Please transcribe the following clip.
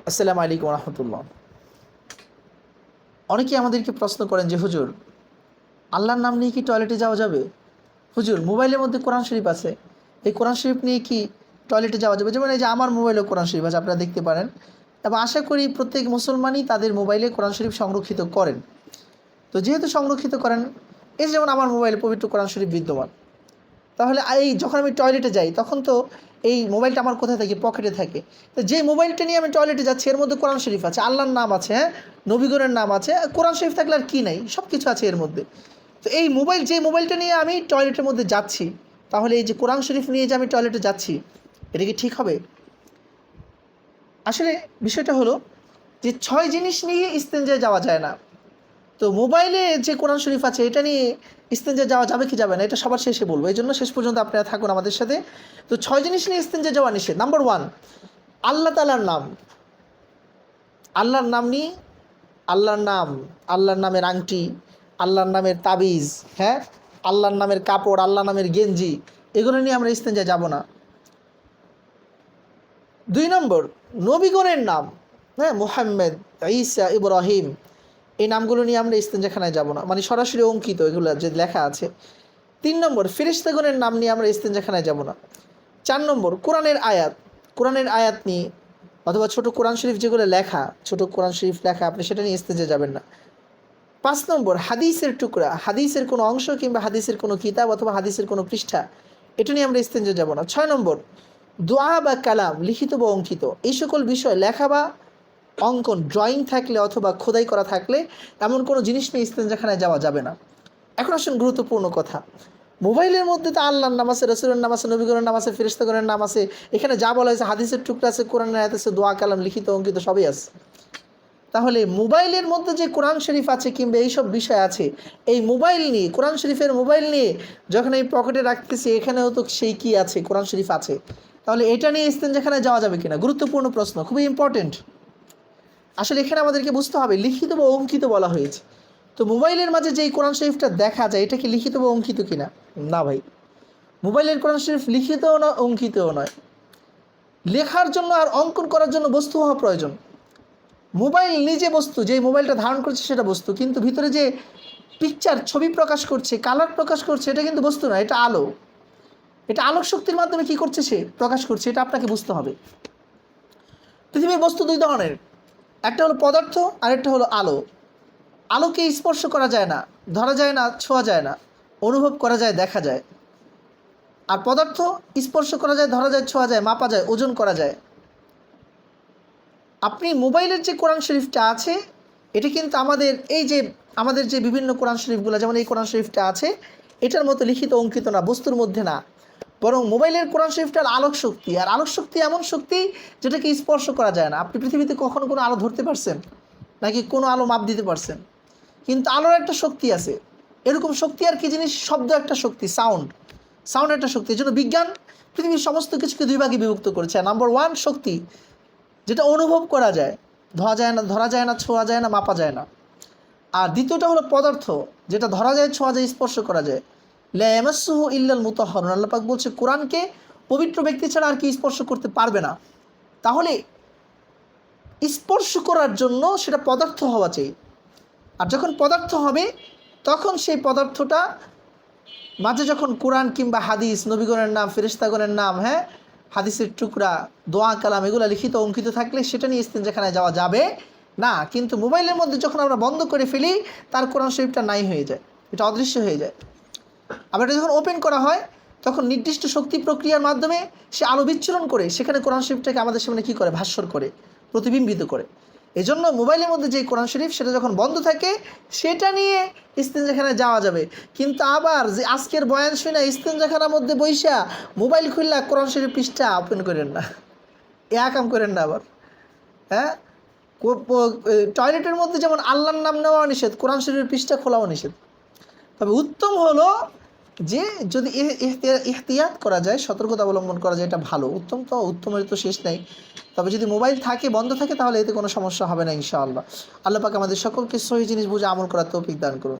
আসসালামু আলাইকুম রহমতুল্লাহ। অনেকেই আমাদেরকে প্রশ্ন করেন যে হুজুর, আল্লাহর নাম নিয়ে কি টয়লেটে যাওয়া যাবে? হুজুর, মোবাইলের মধ্যে কোরআন শরীফ আছে, এই কোরআন শরীফ নিয়ে কি টয়লেটে যাওয়া যাবে? যেমন এই যে আমার মোবাইলেও কোরআন শরীফ আছে, আপনারা দেখতে পারেন, এবং আশা করি প্রত্যেক মুসলমানই তাদের মোবাইলে কোরআন শরীফ সংরক্ষিত করেন। তো যেহেতু সংরক্ষিত করেন, এই যেমন আমার মোবাইলে পবিত্র কোরআন শরীফ বিদ্যমান, তাহলে এই যখন আমি টয়লেটে যাই তখন তো এই মোবাইলটা আমার কোথায় থাকে? পকেটে থাকে। তো যে মোবাইলটা নিয়ে আমি টয়লেটে যাচ্ছি এর মধ্যে কোরআন শরীফ আছে, আল্লাহর নাম আছে, হ্যাঁ, নবীগণের নাম আছে, কোরআন শরীফ থাকলে আর কী নাই? সব কিছু আছে এর মধ্যে। তো এই যে মোবাইলটা নিয়ে আমি টয়লেটের মধ্যে যাচ্ছি, তাহলে এই যে কোরআন শরীফ নিয়ে যে আমি টয়লেটে যাচ্ছি, এটা কি ঠিক হবে? আসলে বিষয়টা হলো যে 6 জিনিস নিয়ে ইস্তেঞ্জায় যাওয়া যায় না। তো মোবাইলে যে কোরআন শরীফ আছে এটা নিয়ে ইস্তেঞ্জা যাওয়া যাবে কি যাবে না, এটা সবার শেষে বলবো, এই জন্য শেষ পর্যন্ত আপনারা থাকুন আমাদের সাথে। তো 6 জিনিস নিয়ে ইস্তেঞ্জা যাওয়া নিষেধ। নাম্বার 1, আল্লাহ তাআলার নাম। আল্লাহর নাম নিয়ে, আল্লাহর নামের আংটি, আল্লাহর নামের তাবিজ, হ্যাঁ, আল্লাহর নামের কাপড়, আল্লাহর নামের গেঞ্জি, এগুলো নিয়ে আমরা ইস্তেঞ্জা যাব না। 2 নম্বর, নবীগণের নাম, হ্যাঁ, মুহাম্মদ, ঈসা, ইব্রাহিম, এই নামগুলো নিয়ে আমরা ইস্তেঞ্জাখানায় যাব না, মানে সরাসরি অঙ্কিত এগুলো যে লেখা আছে। 3 নম্বর, ফেরেশতাগণের নাম নিয়ে আমরা ইস্তেঞ্জাখানায় যাব না। 4 নম্বর, কোরআনের আয়াত নিয়ে অথবা ছোট কোরআন শরীফ যেগুলো লেখা, ছোট কোরআন শরীফ লেখা, আপনি সেটা নিয়ে ইস্তেঞ্জা যাবেন না। 5 নম্বর, হাদিসের টুকরা, হাদিসের কোনো অংশ কিংবা হাদিসের কোনো কিতাব অথবা হাদিসের কোনো পৃষ্ঠা, এটা নিয়ে আমরা ইস্তেঞ্জা যাব না। 6 নম্বর, দোয়া বা কালাম, লিখিত বা অঙ্কিত, এই সকল বিষয় লেখা বা অঙ্কন, ড্রয়িং থাকলে অথবা খোদাই করা থাকলে এমন কোনো জিনিস নিয়ে ইস্তেঞ্জাখানায় যাওয়া যাবে না। এখন আসুন গুরুত্বপূর্ণ কথা, মোবাইলের মধ্যে তো আল্লাহর নাম আছে, রসুলের নাম আছে, নবীগণের নাম আছে, ফেরেশতাগণের নাম আছে, এখানে যা বলা হয়েছে হাদিসের টুকরা আছে, কোরআনের আয়াত আছে, দোয়া কালাম, লিখিত অঙ্কিত সবই আছে। তাহলে মোবাইলের মধ্যে যে কোরআন শরীফ আছে কিংবা এইসব বিষয় আছে, এই মোবাইল নিয়ে, কোরআন শরীফের মোবাইল নিয়ে যখন এই পকেটে রাখতেছি, এখানেও তো সেই কি আছে? কোরআন শরীফ আছে। তাহলে এটা নিয়ে ইস্তেঞ্জাখানায় যাওয়া যাবে কিনা? গুরুত্বপূর্ণ প্রশ্ন, খুবই ইম্পর্টেন্ট। আসলে এখানে আমাদেরকে বুঝতে হবে লিখিত বা অঙ্কিত বলা হয়েছে। তো মোবাইলের মাঝে যেই কোরআন শরীফটা দেখা যায়, এটা কি লিখিত বা অঙ্কিত কিনা? না ভাই, মোবাইলের কোরআন শরীফ লিখিতও নয়, অঙ্কিতও নয়। লেখার জন্য আর অঙ্কন করার জন্য বস্তু হওয়া প্রয়োজন। মোবাইল নিজে বস্তু, যেই মোবাইলটা ধারণ করছে সেটা বস্তু, কিন্তু ভিতরে যে পিকচার, ছবি প্রকাশ করছে, কালার প্রকাশ করছে, এটা কিন্তু বস্তু না, এটা আলো। এটা আলোক শক্তির মাধ্যমে কি করছে? সে প্রকাশ করছে। এটা আপনাকে বুঝতে হবে। পৃথিবীর বস্তু 2 ধরনের, একটা হলো পদার্থ আর একটা হলো আলো। আলোকে স্পর্শ করা যায় না, ধরা যায় না, ছোঁয়া যায় না, অনুভব করা যায়, দেখা যায়। আর পদার্থ স্পর্শ করা যায়, ধরা যায়, ছোঁয়া যায়, মাপা যায়, ওজন করা যায়। আপনি মোবাইলের যে কোরআন শরীফটা আছে, এটা কিন্তু আমাদের যে বিভিন্ন কোরআন শরীফগুলো, যেমন এই কোরআন শরীফটা আছে, এটার মতো লিখিত অঙ্কিত না, বস্তুর মধ্যে না। বরং মোবাইলের কোরআন শরীফটার আলোক শক্তি, আর আলোক শক্তি এমন শক্তি যেটাকে স্পর্শ করা যায় না। আপনি পৃথিবীতে কখনো কোনো আলো ধরতে পারছেন নাকি কোনো আলো মাপ দিতে পারছেন? কিন্তু আলোর একটা শক্তি আছে। এরকম শক্তি আর কি জিনিস? শব্দ একটা শক্তি, সাউন্ড একটা শক্তি। এই জন্য বিজ্ঞান পৃথিবীর সমস্ত কিছুকে 2 ভাগে বিভক্ত করেছে। নাম্বার 1 শক্তি, যেটা অনুভব করা যায়, ধরা যায় না, ছোঁয়া যায় না, মাপা যায় না। আর দ্বিতীয়টা হলো পদার্থ, যেটা ধরা যায়, ছোঁয়া যায়, স্পর্শ করা যায়। লা ইয়ামাসসুহু ইল্লাল মুতাহহারুন, আল্লাহ পাক বলছে কোরআনকে পবিত্র ব্যক্তি ছাড়া আর কি স্পর্শ করতে পারবে না। তাহলে স্পর্শ করার জন্য সেটা পদার্থ হওয়া চাই। আর যখন পদার্থ হবে, তখন সেই পদার্থটা মাঝে যখন কোরআন কিংবা হাদিস, নবীগণের নাম, ফেরেশতাগণের নাম, হ্যাঁ, হাদিসের টুকরা, দোয়া কালাম, এগুলো লিখিত অঙ্কিত থাকলে সেটা নিয়ে ইস্তেঞ্জাখানায় যাওয়া যাবে না। কিন্তু মোবাইলের মধ্যে যখন আমরা বন্ধ করে ফেলি, তার কোরআন শরীফটা নাই হয়ে যায়, এটা অদৃশ্য হয়ে যায়। আবার এটা যখন ওপেন করা হয়, তখন নির্দিষ্ট শক্তি প্রক্রিয়ার মাধ্যমে সে আলো বিচ্ছুরণ করে সেখানে কোরআন শরীফটাকে আমাদের সামনে কী করে? ভাস্বর করে, প্রতিবিম্বিত করে। এই জন্য মোবাইলের মধ্যে যে কোরআন শরীফ, সেটা যখন বন্ধ থাকে, সেটা নিয়ে ইস্তেঞ্জাখানায় যাওয়া যাবে। কিন্তু আবার যে আজকের বয়ান শুনে ইস্তেঞ্জাখানার মধ্যে বইসা মোবাইল খুললা কোরআন শরীফ পৃষ্ঠা ওপেন করেন না, এ কাম করেন না আবার। হ্যাঁ, টয়লেটের মধ্যে যেমন আল্লাহর নাম নেওয়া নিষেধ, কোরআন শরীফের পৃষ্ঠা খোলাও নিষেধ। তবে উত্তম হলো যে যদি ইহতিয়াত করা যায়, সতর্কতা অবলম্বন করা যায়, এটা ভালো। উত্তমের তো শেষ নেই। তবে যদি মোবাইল থাকে, বন্ধ থাকে, তাহলে এতে কোনো সমস্যা হবে না ইনশাআল্লাহ। আল্লাহ পাক আমাদের সকলকে সহি জিনিস বুঝে আমল করার তৌফিক দান করুন।